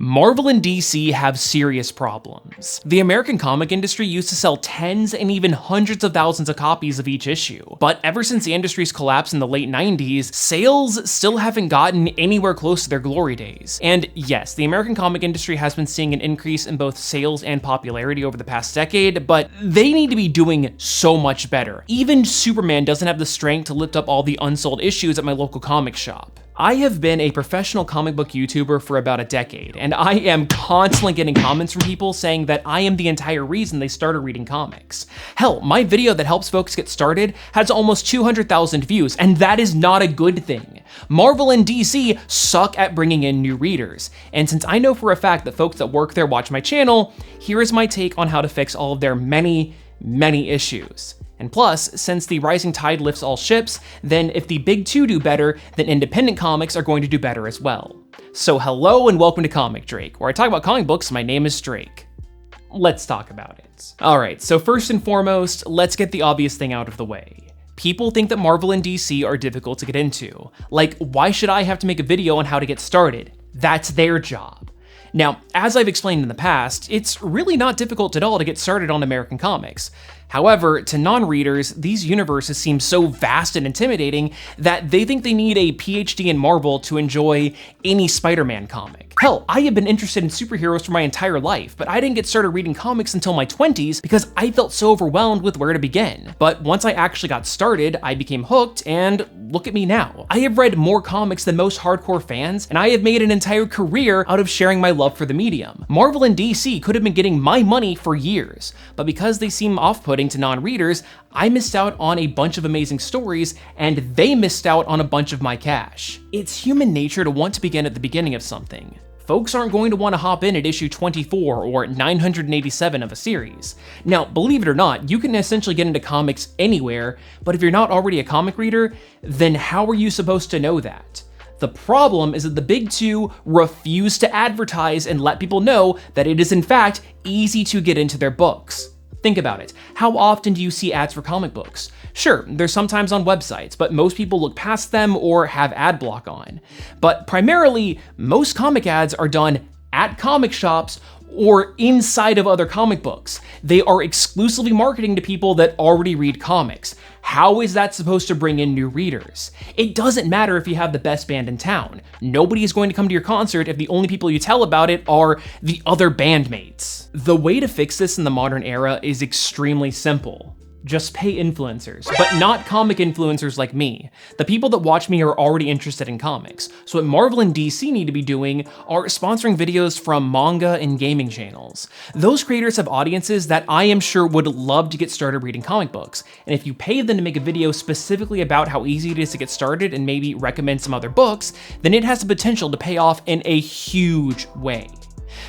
Marvel and DC have serious problems. The American comic industry used to sell tens and even hundreds of thousands of copies of each issue, but ever since the industry's collapse in the late 90s, sales still haven't gotten anywhere close to their glory days. And yes, the American comic industry has been seeing an increase in both sales and popularity over the past decade, but they need to be doing so much better. Even Superman doesn't have the strength to lift up all the unsold issues at my local comic shop. I have been a professional comic book YouTuber for about a decade, and I am constantly getting comments from people saying that I am the entire reason they started reading comics. Hell, my video that helps folks get started has almost 200,000 views, and that is not a good thing. Marvel and DC suck at bringing in new readers, and since I know for a fact that folks that work there watch my channel, here is my take on how to fix all of their many issues. And plus, since the rising tide lifts all ships, then if the big two do better, then independent comics are going to do better as well. So hello and welcome to Comic Drake, where I talk about comic books. My name is Drake. Let's talk about it. Alright, so first and foremost, let's get the obvious thing out of the way. People think that Marvel and DC are difficult to get into. Like, why should I have to make a video on how to get started? That's their job. Now, as I've explained in the past, it's really not difficult at all to get started on American comics. However, to non-readers, these universes seem so vast and intimidating that they think they need a PhD in Marvel to enjoy any Spider-Man comic. Hell, I have been interested in superheroes for my entire life, but I didn't get started reading comics until my 20s because I felt so overwhelmed with where to begin. But once I actually got started, I became hooked, and look at me now. I have read more comics than most hardcore fans, and I have made an entire career out of sharing my love for the medium. Marvel and DC could have been getting my money for years, but because they seem off-putting to non-readers, I missed out on a bunch of amazing stories, and they missed out on a bunch of my cash. It's human nature to want to begin at the beginning of something. Folks aren't going to want to hop in at issue 24 or 987 of a series. Now, believe it or not, you can essentially get into comics anywhere, but if you're not already a comic reader, then how are you supposed to know that? The problem is that the big two refuse to advertise and let people know that it is in fact easy to get into their books. Think about it. How often do you see ads for comic books? Sure, they're sometimes on websites, but most people look past them or have ad block on. But primarily, most comic ads are done at comic shops or inside of other comic books. They are exclusively marketing to people that already read comics. How is that supposed to bring in new readers? It doesn't matter if you have the best band in town. Nobody is going to come to your concert if the only people you tell about it are the other bandmates. The way to fix this in the modern era is extremely simple. Just pay influencers, but not comic influencers like me. The people that watch me are already interested in comics, so what Marvel and DC need to be doing are sponsoring videos from manga and gaming channels. Those creators have audiences that I am sure would love to get started reading comic books, and if you pay them to make a video specifically about how easy it is to get started and maybe recommend some other books, then it has the potential to pay off in a huge way.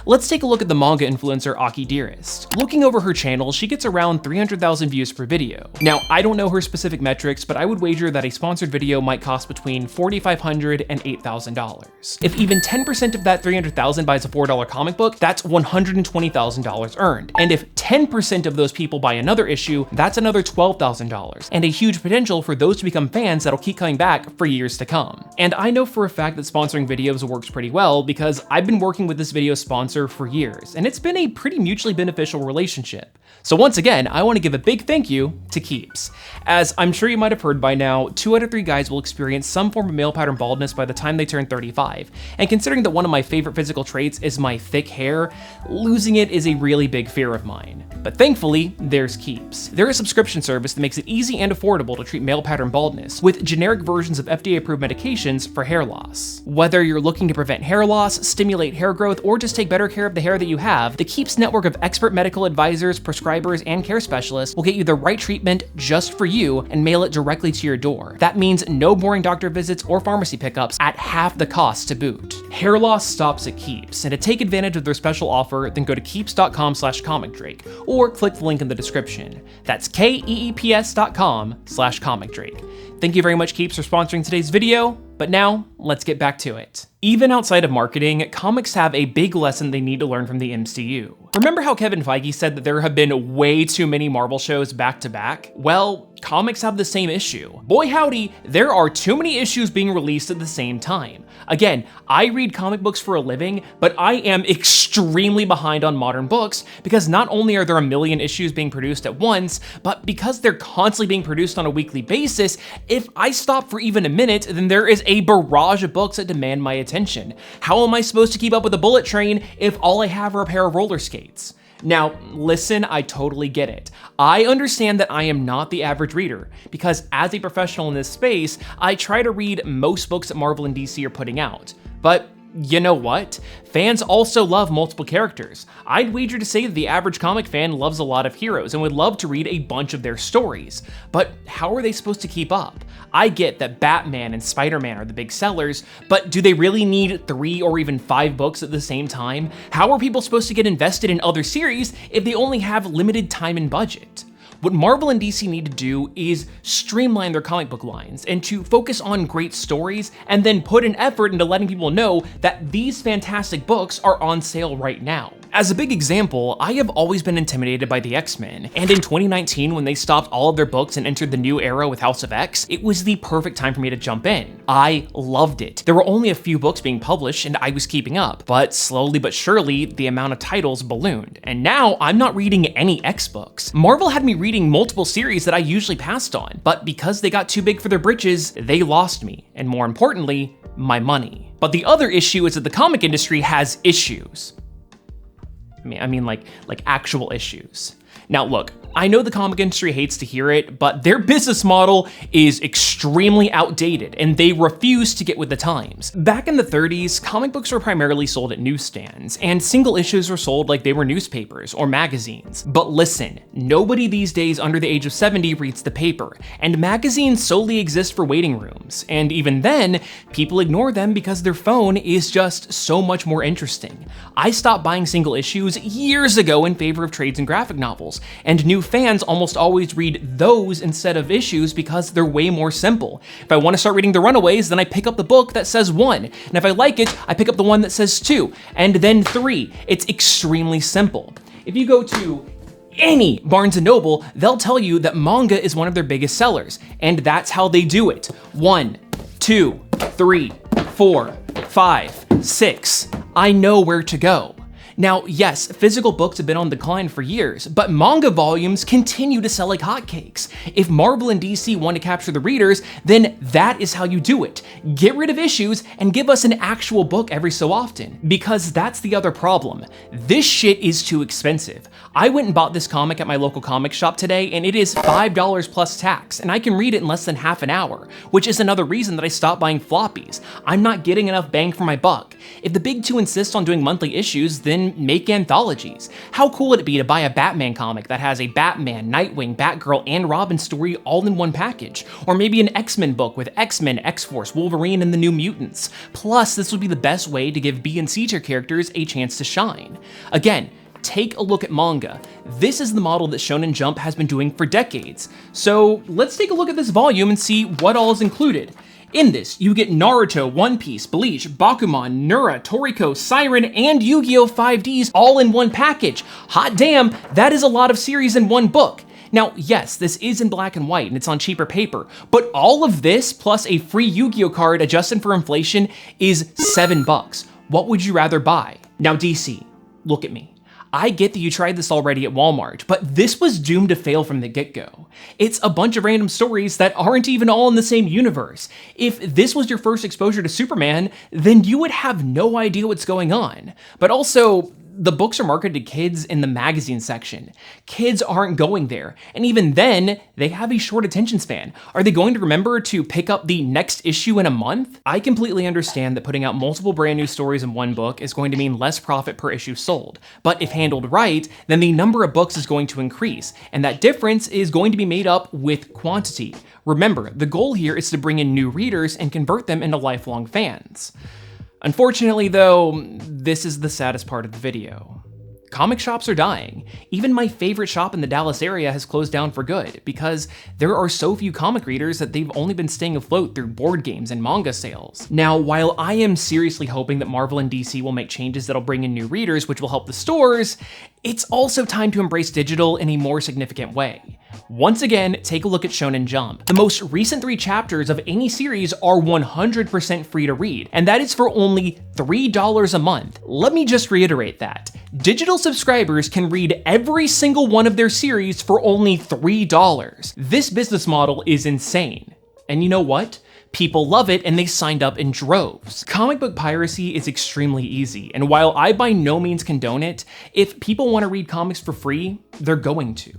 Let's take a look at the manga influencer Aki Dearest. Looking over her channel, she gets around 300,000 views per video. Now, I don't know her specific metrics, but I would wager that a sponsored video might cost between $4,500 and $8,000. If even 10% of that 300,000 buys a $4 comic book, that's $120,000 earned. And if 10% of those people buy another issue, that's another $12,000, and a huge potential for those to become fans that'll keep coming back for years to come. And I know for a fact that sponsoring videos works pretty well because I've been working with this video sponsor for years, and it's been a pretty mutually beneficial relationship. So once again, I want to give a big thank you to Keeps. As I'm sure you might have heard by now, 2 out of 3 guys will experience some form of male pattern baldness by the time they turn 35, and considering that one of my favorite physical traits is my thick hair, losing it is a really big fear of mine. But thankfully, there's Keeps. They're a subscription service that makes it easy and affordable to treat male pattern baldness, with generic versions of FDA-approved medications for hair loss. Whether you're looking to prevent hair loss, stimulate hair growth, or just take better care of the hair that you have, the Keeps network of expert medical advisors, prescribers, and care specialists will get you the right treatment just for you and mail it directly to your door. That means no boring doctor visits or pharmacy pickups at half the cost to boot. Hair loss stops at Keeps, and to take advantage of their special offer, then go to keeps.com/comicdrake or click the link in the description. That's keeps.com/comicdrake. Thank you very much, Keeps, for sponsoring today's video, but now let's get back to it. Even outside of marketing, comics have a big lesson they need to learn from the MCU. Remember how Kevin Feige said that there have been way too many Marvel shows back to back? Well, Comics have the same issue. Boy howdy, there are too many issues being released at the same time. Again, I read comic books for a living, but I am extremely behind on modern books because not only are there a million issues being produced at once, but because they're constantly being produced on a weekly basis, if I stop for even a minute, then there is a barrage of books that demand my attention. How am I supposed to keep up with a bullet train if all I have are a pair of roller skates? Now, listen, I totally get it. I understand that I am not the average reader, because as a professional in this space, I try to read most books that Marvel and DC are putting out. But you know what? Fans also love multiple characters. I'd wager to say that the average comic fan loves a lot of heroes and would love to read a bunch of their stories. But how are they supposed to keep up? I get that Batman and Spider-Man are the big sellers, but do they really need 3 or even 5 books at the same time? How are people supposed to get invested in other series if they only have limited time and budget? What Marvel and DC need to do is streamline their comic book lines and to focus on great stories and then put an effort into letting people know that these fantastic books are on sale right now. As a big example, I have always been intimidated by the X-Men, and in 2019 when they stopped all of their books and entered the new era with House of X, it was the perfect time for me to jump in. I loved it. There were only a few books being published and I was keeping up, but slowly but surely the amount of titles ballooned, and now I'm not reading any X books. Marvel had me reading multiple series that I usually passed on, but because they got too big for their britches, they lost me, and more importantly, my money. But the other issue is that the comic industry has issues. I mean like actual issues. Now look, I know the comic industry hates to hear it, but their business model is extremely outdated and they refuse to get with the times. Back in the 30s, comic books were primarily sold at newsstands, and single issues were sold like they were newspapers or magazines. But listen, nobody these days under the age of 70 reads the paper, and magazines solely exist for waiting rooms, and even then, people ignore them because their phone is just so much more interesting. I stopped buying single issues years ago in favor of trades and graphic novels, and new fans almost always read those instead of issues because they're way more simple. If I want to start reading The Runaways, then I pick up the book that says 1, and if I like it, I pick up the one that says 2, and then 3. It's extremely simple. If you go to any Barnes & Noble, they'll tell you that manga is one of their biggest sellers, and that's how they do it. 1, 2, 3, 4, 5, 6. I know where to go. Now, yes, physical books have been on decline for years, but manga volumes continue to sell like hotcakes. If Marvel and DC want to capture the readers, then that is how you do it. Get rid of issues and give us an actual book every so often, because that's the other problem. This shit is too expensive. I went and bought this comic at my local comic shop today, and it is $5 plus tax, and I can read it in less than half an hour, which is another reason that I stopped buying floppies. I'm not getting enough bang for my buck. If the big two insist on doing monthly issues, then make anthologies. How cool would it be to buy a Batman comic that has a Batman, Nightwing, Batgirl, and Robin story all in one package? Or maybe an X-Men book with X-Men, X-Force, Wolverine, and the New Mutants. Plus, this would be the best way to give B and C tier characters a chance to shine. Again, take a look at manga. This is the model that Shonen Jump has been doing for decades. So let's take a look at this volume and see what all is included. In this, you get Naruto, One Piece, Bleach, Bakuman, Nura, Toriko, Siren, and Yu-Gi-Oh! 5Ds all in one package. Hot damn, that is a lot of series in one book. Now, yes, this is in black and white and it's on cheaper paper, but all of this plus a free Yu-Gi-Oh! Card adjusted for inflation is $7. What would you rather buy? Now, DC, look at me. I get that you tried this already at Walmart, but this was doomed to fail from the get-go. It's a bunch of random stories that aren't even all in the same universe. If this was your first exposure to Superman, then you would have no idea what's going on. But also, the books are marketed to kids in the magazine section. Kids aren't going there, and even then, they have a short attention span. Are they going to remember to pick up the next issue in a month? I completely understand that putting out multiple brand new stories in one book is going to mean less profit per issue sold, but if handled right, then the number of books is going to increase, and that difference is going to be made up with quantity. Remember, the goal here is to bring in new readers and convert them into lifelong fans. Unfortunately though, this is the saddest part of the video. Comic shops are dying. Even my favorite shop in the Dallas area has closed down for good because there are so few comic readers that they've only been staying afloat through board games and manga sales. Now, while I am seriously hoping that Marvel and DC will make changes that'll bring in new readers, which will help the stores, it's also time to embrace digital in a more significant way. Once again, take a look at Shonen Jump. The most recent 3 chapters of any series are 100% free to read, and that is for only $3 a month. Let me just reiterate that. Digital subscribers can read every single one of their series for only $3. This business model is insane. And you know what? People love it and they signed up in droves. Comic book piracy is extremely easy, and while I by no means condone it, if people want to read comics for free, they're going to.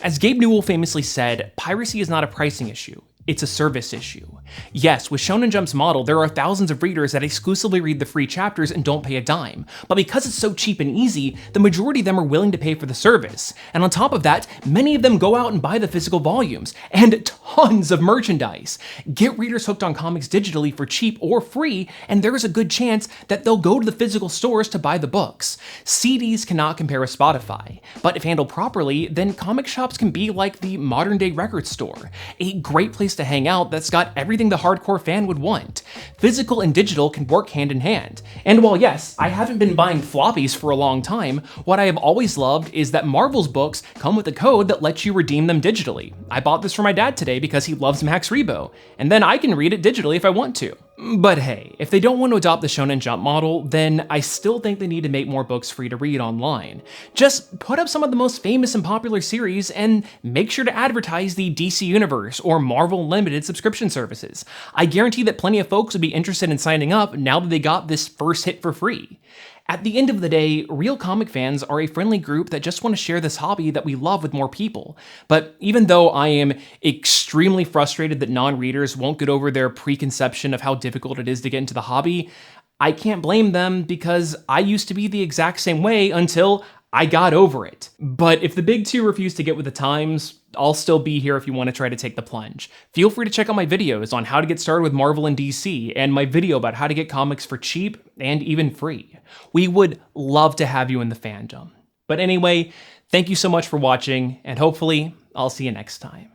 As Gabe Newell famously said, piracy is not a pricing issue. It's a service issue. Yes, with Shonen Jump's model, there are thousands of readers that exclusively read the free chapters and don't pay a dime. But because it's so cheap and easy, the majority of them are willing to pay for the service. And on top of that, many of them go out and buy the physical volumes, and tons of merchandise. Get readers hooked on comics digitally for cheap or free, and there is a good chance that they'll go to the physical stores to buy the books. CDs cannot compare with Spotify, but if handled properly, then comic shops can be like the modern day record store. A great place to hang out that's got everything the hardcore fan would want. Physical and digital can work hand in hand. And while yes, I haven't been buying floppies for a long time, what I have always loved is that Marvel's books come with a code that lets you redeem them digitally. I bought this for my dad today because he loves Max Rebo, and then I can read it digitally if I want to. But hey, if they don't want to adopt the Shonen Jump model, then I still think they need to make more books free to read online. Just put up some of the most famous and popular series and make sure to advertise the DC Universe or Marvel Unlimited subscription services. I guarantee that plenty of folks would be interested in signing up now that they got this first hit for free. At the end of the day, real comic fans are a friendly group that just want to share this hobby that we love with more people. But even though I am extremely frustrated that non-readers won't get over their preconception of how difficult it is to get into the hobby, I can't blame them because I used to be the exact same way until I got over it. But if the big two refuse to get with the times, I'll still be here if you want to try to take the plunge. Feel free to check out my videos on how to get started with Marvel and DC, and my video about how to get comics for cheap and even free. We would love to have you in the fandom. But anyway, thank you so much for watching, and hopefully I'll see you next time.